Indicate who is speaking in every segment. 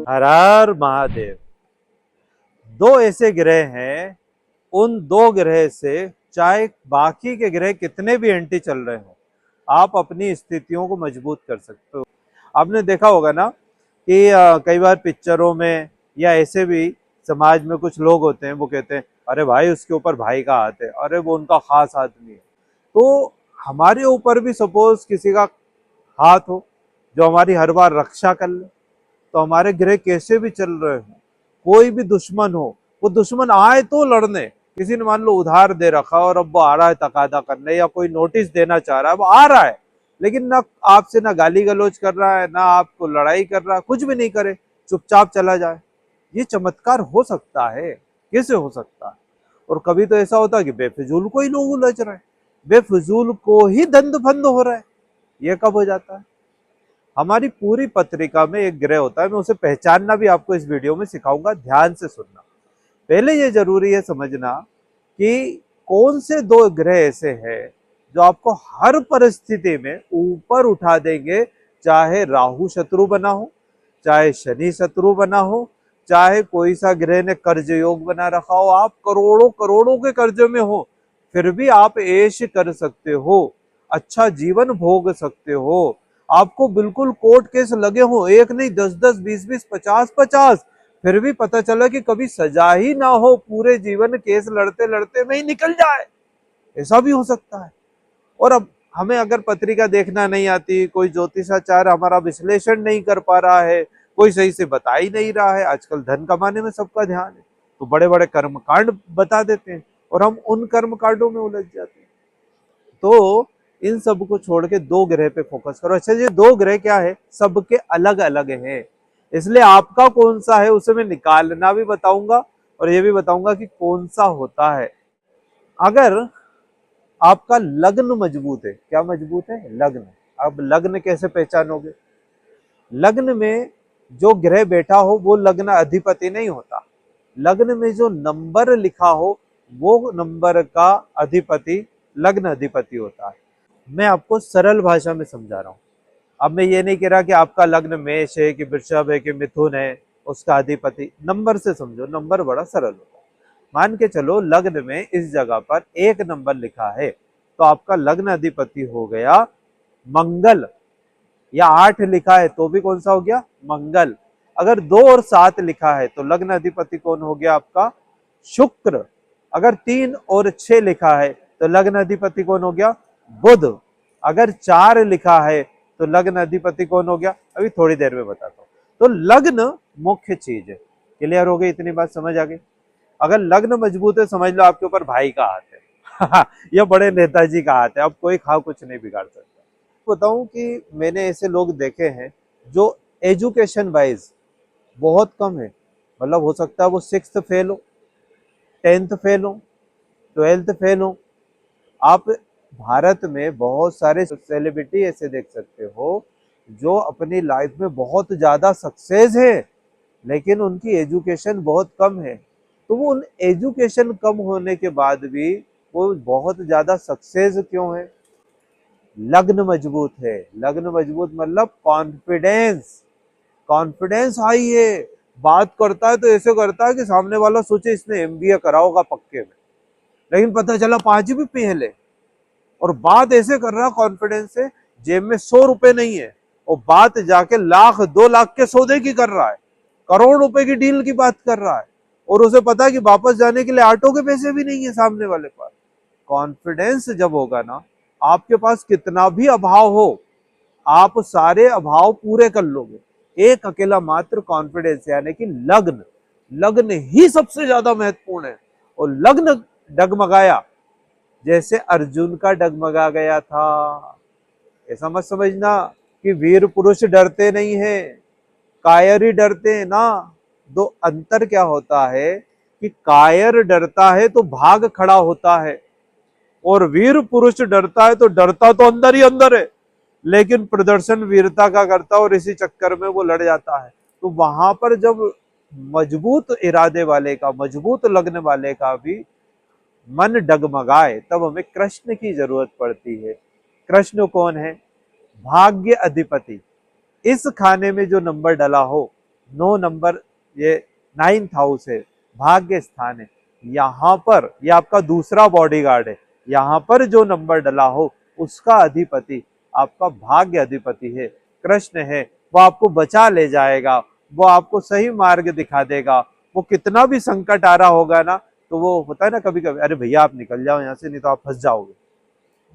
Speaker 1: हर हर महादेव। दो ऐसे ग्रह हैं, उन दो ग्रह से चाहे बाकी के ग्रह कितने भी एंटी चल रहे हो, आप अपनी स्थितियों को मजबूत कर सकते हो। आपने देखा होगा ना कि कई बार पिक्चरों में या ऐसे भी समाज में कुछ लोग होते हैं, वो कहते हैं अरे भाई उसके ऊपर भाई का हाथ है, अरे वो उनका खास आदमी है। तो हमारे ऊपर भी सपोज किसी का हाथ हो जो हमारी हर बार रक्षा कर ले, तो हमारे ग्रह कैसे भी चल रहे हो, कोई भी दुश्मन हो, वो दुश्मन आए तो लड़ने, किसी ने मान लो उधार दे रखा और अब वो आ रहा है तकादा करने या कोई नोटिस देना चाह रहा है, वो आ रहा है लेकिन ना आपसे ना गाली गलौज कर रहा है ना आपको लड़ाई कर रहा है, कुछ भी नहीं करे, चुपचाप चला जाए। ये चमत्कार हो सकता है, कैसे हो सकता है? और कभी तो ऐसा होता है कि बेफिजूल को ही लोग उलझ रहे हैं, बेफिजूल को ही दंड फंद हो रहा है। ये कब हो जाता है? हमारी पूरी पत्रिका में एक ग्रह होता है, मैं उसे पहचानना भी आपको इस वीडियो में सिखाऊंगा, ध्यान से सुनना। पहले ये जरूरी है समझना कि कौन से दो ग्रह ऐसे हैं जो आपको हर परिस्थिति में ऊपर उठा देंगे, चाहे राहु शत्रु बना हो, चाहे शनि शत्रु बना हो, चाहे कोई सा ग्रह ने कर्ज योग बना रखा हो, आप करोड़ों करोड़ों के कर्ज में हो, फिर भी आप ऐश कर सकते हो, अच्छा जीवन भोग सकते हो। आपको बिल्कुल कोर्ट केस लगे हो, एक नहीं 10-10, 20-20, 50-50, फिर भी पता चला कि कभी सजा ही ना हो, पूरे जीवन केस लड़ते लड़ते में ही निकल जाए, ऐसा भी हो सकता है। और अब हमें अगर पत्रिका देखना नहीं आती, कोई ज्योतिषाचार्य हमारा विश्लेषण नहीं कर पा रहा है, कोई सही से बता ही नहीं रहा है, आजकल धन कमाने में सबका ध्यान है, तो बड़े बड़े कर्मकांड बता देते हैं और हम उन कर्म कांडों में उलझ जाते हैं। तो इन सब को छोड़ के दो ग्रह पे फोकस करो। अच्छा, ये दो ग्रह क्या है, सबके अलग अलग हैं, इसलिए आपका कौन सा है उसे मैं निकालना भी बताऊंगा और ये भी बताऊंगा कि कौन सा होता है। अगर आपका लग्न मजबूत है, क्या मजबूत है? लग्न। अब लग्न कैसे पहचानोगे? लग्न में जो ग्रह बैठा हो वो लग्न अधिपति नहीं होता, लग्न में जो नंबर लिखा हो वो नंबर का अधिपति लग्न अधिपति होता है। मैं आपको सरल भाषा में समझा रहा हूं। अब मैं ये नहीं कह रहा कि आपका लग्न मेष है कि वृषभ है कि मिथुन है, उसका अधिपति, नंबर से समझो, नंबर बड़ा सरल होता है। मान के चलो लग्न में इस जगह पर एक नंबर लिखा है, तो आपका लग्न अधिपति हो गया मंगल, या 8 लिखा है तो भी कौन सा हो गया? मंगल। अगर 2 और 7 लिखा है तो लग्न अधिपति कौन हो गया? आपका शुक्र। अगर 3 और 6 लिखा है तो लग्न अधिपति कौन हो गया? बुध। अगर 4 लिखा है तो लग्न अधिपति कौन हो गया? अभी थोड़ी देर में बताता हूं। तो लग्न मुख्य चीज है। क्लियर हो गई? इतनी बात समझ आ गई? अगर लग्न मजबूत है समझ लो आपके ऊपर भाई का हाथ है या बड़े नेताजी का हाथ है, अब कोई खा कुछ नहीं बिगाड़ सकता। बताऊं कि मैंने ऐसे लोग देखे हैं जो एजुकेशन वाइज बहुत कम है, मतलब हो सकता है वो 6th फेल हो, 10th फेल हो, 12th फेल हो। आप भारत में बहुत सारे सेलिब्रिटी ऐसे देख सकते हो जो अपनी लाइफ में बहुत ज्यादा सक्सेस है, लेकिन उनकी एजुकेशन बहुत कम है। तो वो उन एजुकेशन कम होने के बाद भी वो बहुत ज्यादा सक्सेस क्यों है? लग्न मजबूत है। लग्न मजबूत मतलब कॉन्फिडेंस, कॉन्फिडेंस हाई है। बात करता है तो ऐसे करता है कि सामने वाला सोचे इसने एमबीए करा होगा पक्के में, लेकिन पता चला 5वीं फेल है। और बात ऐसे कर रहा कॉन्फिडेंस से, जेब में 100 रुपए नहीं है और बात जाके लाख 2 लाख के सौदे की कर रहा है, करोड़ रुपए की डील की बात कर रहा है, और उसे पता है कि वापस जाने के लिए ऑटो के पैसे भी नहीं है सामने वाले पास। कॉन्फिडेंस जब होगा ना, आपके पास कितना भी अभाव हो, आप सारे अभाव पूरे कर लोगे। एक अकेला मात्र कॉन्फिडेंस यानी कि लग्न, लग्न ही सबसे ज्यादा महत्वपूर्ण है। और लग्न डगमगाया जैसे अर्जुन का डगमगा गया था। ऐसा मत समझना कि वीर पुरुष डरते नहीं है, कायर ही डरते हैं ना। दो अंतर क्या होता है कि कायर डरता है तो भाग खड़ा होता है, और वीर पुरुष डरता है तो डरता तो अंदर ही अंदर है, लेकिन प्रदर्शन वीरता का करता है और इसी चक्कर में वो लड़ जाता है। तो वहां पर जब मजबूत इरादे वाले का, मजबूत लगन वाले का भी मन डगमगाए, तब हमें कृष्ण की जरूरत पड़ती है। कृष्ण कौन है? भाग्य अधिपति। इस खाने में जो नंबर डला हो 9 नंबर ये 9th हाउस है, भाग्य स्थान है। यहाँ पर ये आपका दूसरा बॉडीगार्ड है, यहाँ पर जो नंबर डला हो उसका अधिपति आपका भाग्य अधिपति है, कृष्ण है। वो आपको बचा ले जाएगा, वो आपको सही मार्ग दिखा देगा। वो कितना भी संकट आ रहा होगा ना, तो वो होता है ना कभी कभी, अरे भैया आप निकल जाओ यहाँ से नहीं तो आप फंस जाओगे,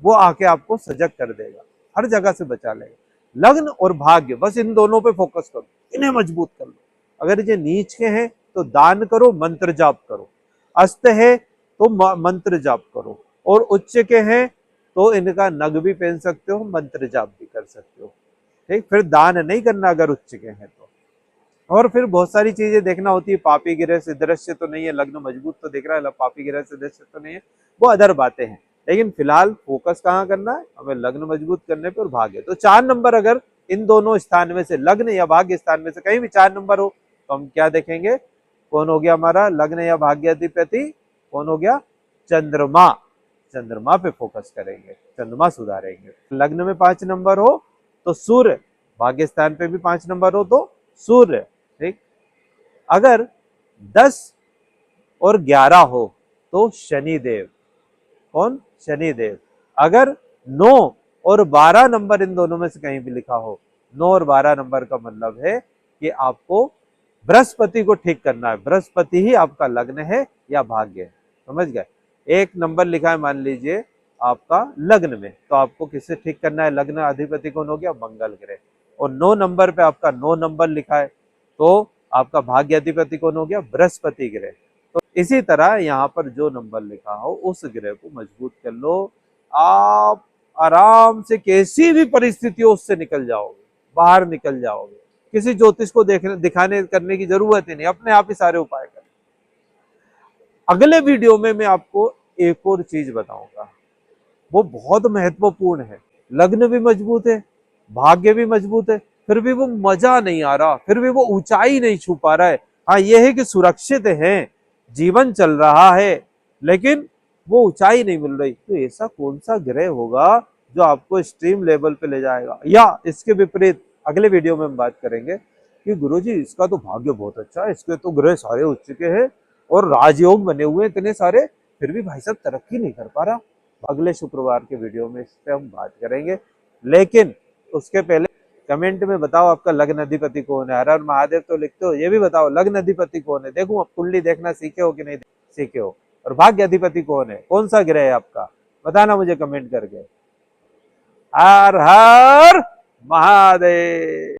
Speaker 1: वो आके आपको सजग कर देगा, हर जगह से बचा लेगा। लग्न और भाग्य बस इन दोनों पे फोकस करो, इन्हें मजबूत कर लो। अगर ये नीच के हैं तो दान करो, मंत्र जाप करो। अस्त है तो मंत्र जाप करो, और उच्च के हैं तो इनका नग भी पहन सकते हो, मंत्र जाप भी कर सकते हो। ठीक, फिर दान नहीं करना अगर उच्च के हैं तो। और फिर बहुत सारी चीजें देखना होती है, पापी गिरह से दृश्य तो नहीं है, लग्न मजबूत तो दिख रहा है, पापी गिरह से दृश्य तो नहीं है, वो अदर बातें हैं। लेकिन फिलहाल फोकस कहाँ करना है हमें, लग्न मजबूत करने पे और भाग्य। तो 4 नंबर अगर इन दोनों स्थान में से, लग्न या भाग्य स्थान में से कहीं भी 4 नंबर हो, तो हम क्या देखेंगे, कौन हो गया हमारा लग्न या भाग्याधिपति, कौन हो गया, चंद्रमा। चंद्रमा पे फोकस करेंगे, चंद्रमा सुधारेंगे। लग्न में 5 नंबर हो तो सूर्य, भाग्य स्थान पे भी 5 नंबर हो तो सूर्य। ठीक, अगर 10 और 11 हो तो शनिदेव, कौन, शनिदेव। अगर 9 और 12 नंबर इन दोनों में से कहीं भी लिखा हो, 9 और 12 नंबर का मतलब है कि आपको बृहस्पति को ठीक करना है, बृहस्पति ही आपका लग्न है या भाग्य है, समझ गए। एक नंबर लिखा है मान लीजिए आपका लग्न में, तो आपको किससे ठीक करना है, लग्न अधिपति कौन हो गया, मंगल ग्रह। और 9 नंबर पे आपका 9 नंबर लिखा है तो आपका भाग्य अधिपति कौन हो गया, बृहस्पति ग्रह। तो इसी तरह यहाँ पर जो नंबर लिखा हो उस ग्रह को मजबूत कर लो, आप आराम से किसी भी परिस्थितियों उससे निकल जाओगे, बाहर निकल जाओगे। किसी ज्योतिष को देखने दिखाने करने की जरूरत ही नहीं, अपने आप ही सारे उपाय कर। अगले वीडियो में मैं आपको एक और चीज बताऊंगा, वो बहुत महत्वपूर्ण है। लग्न भी मजबूत है, भाग्य भी मजबूत है, फिर भी वो मजा नहीं आ रहा, फिर भी वो ऊंचाई नहीं छू पा रहा है। हाँ ये है कि सुरक्षित है, जीवन चल रहा है, लेकिन वो ऊंचाई नहीं मिल रही। तो ऐसा कौन सा ग्रह होगा जो आपको एक्सट्रीम लेवल पे ले जाएगा, या इसके विपरीत अगले वीडियो में हम बात करेंगे कि गुरुजी इसका तो भाग्य बहुत अच्छा है, इसके तो ग्रह सारे उच्च के हैं और राजयोग बने हुए इतने सारे, फिर भी भाई साहब तरक्की नहीं कर पा रहा। अगले शुक्रवार के वीडियो में इस पे हम बात करेंगे। लेकिन उसके पहले कमेंट में बताओ आपका लग्न अधिपति कौन है। हर हर महादेव तो लिखते हो, ये भी बताओ लग्न अधिपति कौन है। देखूं आप कुंडली देखना सीखे हो कि नहीं सीखे हो, और भाग्य अधिपति कौन है, कौन सा ग्रह है आपका, बताना मुझे कमेंट करके। हर हर महादेव।